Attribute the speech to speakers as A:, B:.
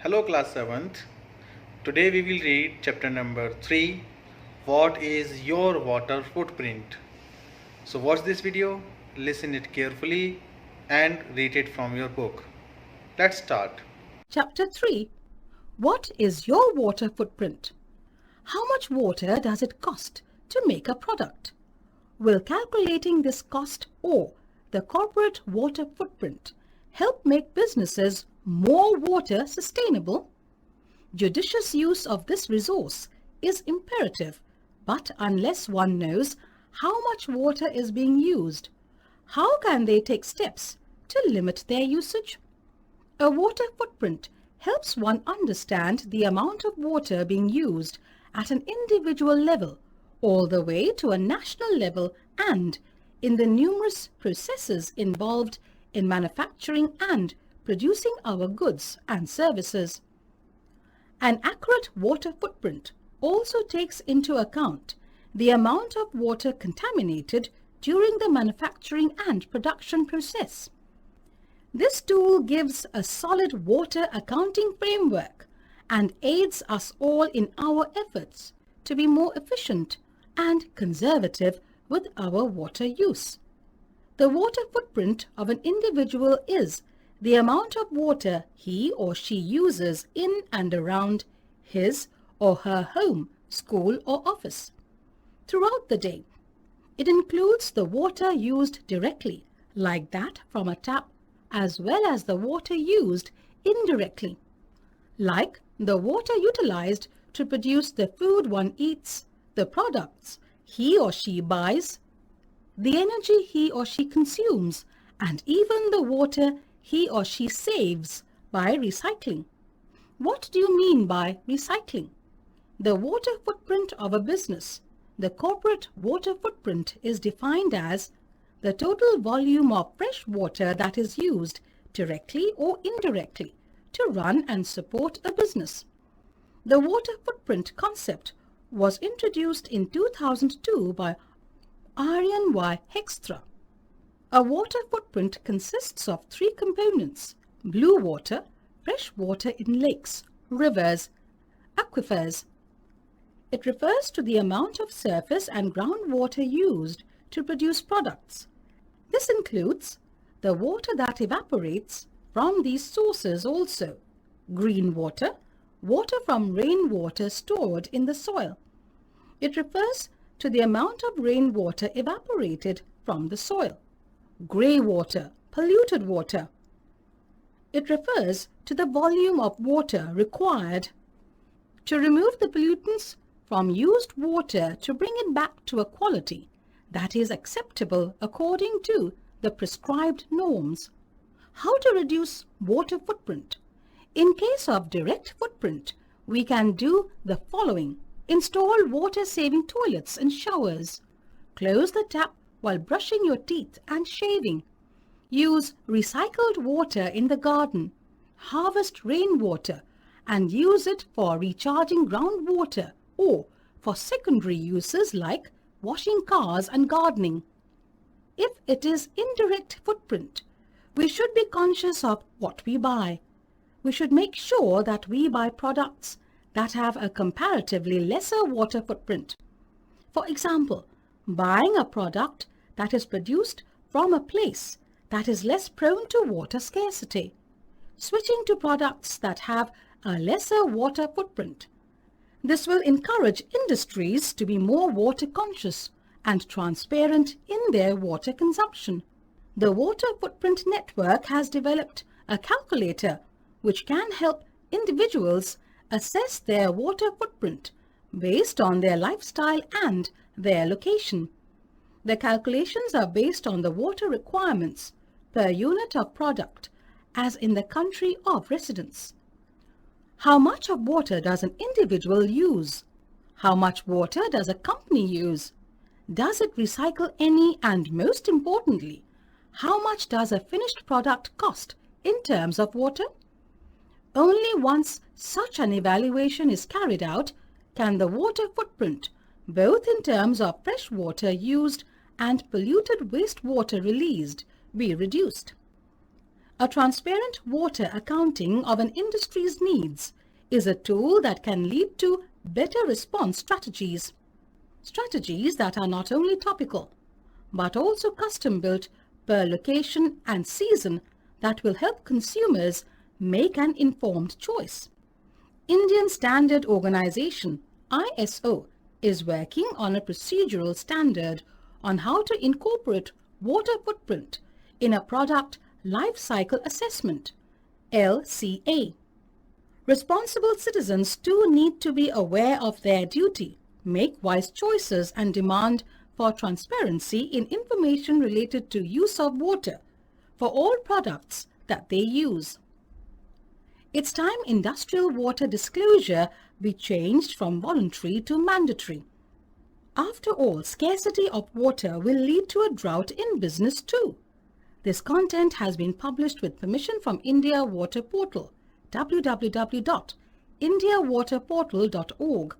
A: Hello class 7th. Today we will read chapter number 3. What is your water footprint? So watch this video, listen it carefully and read it from your book. Let's start.
B: Chapter 3. What is your water footprint? How much water does it cost to make a product? Will calculating this cost or the corporate water footprint help make businesses more water sustainable? Judicious use of this resource is imperative, but unless one knows how much water is being used, how can they take steps to limit their usage? A water footprint helps one understand the amount of water being used at an individual level, all the way to a national level, and in the numerous processes involved in manufacturing and producing our goods and services. An accurate water footprint also takes into account the amount of water contaminated during the manufacturing and production process. This tool gives a solid water accounting framework and aids us all in our efforts to be more efficient and conservative with our water use. The water footprint of an individual is the amount of water he or she uses in and around his or her home, school or office throughout the day. It includes the water used directly, like that from a tap, as well as the water used indirectly, like the water utilized to produce the food one eats, the products he or she buys, the energy he or she consumes, and even the water he or she saves by recycling. What do you mean by recycling? The water footprint of a business, the corporate water footprint, is defined as the total volume of fresh water that is used directly or indirectly to run and support a business. The water footprint concept was introduced in 2002 by Aryan Y. Ch-3. A water footprint consists of three components: blue water, fresh water in lakes, rivers, aquifers. It refers to the amount of surface and groundwater used to produce products. This includes the water that evaporates from these sources also: green water, water from rainwater stored in the soil. It refers to the amount of rainwater evaporated from the soil. Grey water, polluted water. It refers to the volume of water required to remove the pollutants from used water to bring it back to a quality that is acceptable according to the prescribed norms. How to reduce water footprint? In case of direct footprint, we can do the following. Install water-saving toilets and showers. Close the tap while brushing your teeth and shaving. Use recycled water in the garden. Harvest rainwater and use it for recharging groundwater or for secondary uses like washing cars and gardening. If it is indirect footprint, we should be conscious of what we buy. We should make sure that we buy products that have a comparatively lesser water footprint. For example, buying a product that is produced from a place that is less prone to water scarcity. Switching to products that have a lesser water footprint. This will encourage industries to be more water conscious and transparent in their water consumption. The Water Footprint Network has developed a calculator which can help individuals assess their water footprint based on their lifestyle and their location. The calculations are based on the water requirements per unit of product as in the country of residence. How much of water does an individual use? How much water does a company use? Does it recycle any, and most importantly, how much does a finished product cost in terms of water? Only once such an evaluation is carried out can the water footprint, both in terms of fresh water used and polluted wastewater released, be reduced. A transparent water accounting of an industry's needs is a tool that can lead to better response strategies. Strategies that are not only topical, but also custom-built per location and season that will help consumers make an informed choice. Indian Standard Organization ISO is working on a procedural standard on how to incorporate water footprint in a product life cycle assessment LCA. Responsible citizens too need to be aware of their duty, make wise choices and demand for transparency in information related to use of water for all products that they use. It's time industrial water disclosure be changed from voluntary to mandatory. After all, scarcity of water will lead to a drought in business too. This content has been published with permission from India Water Portal, www.indiawaterportal.org.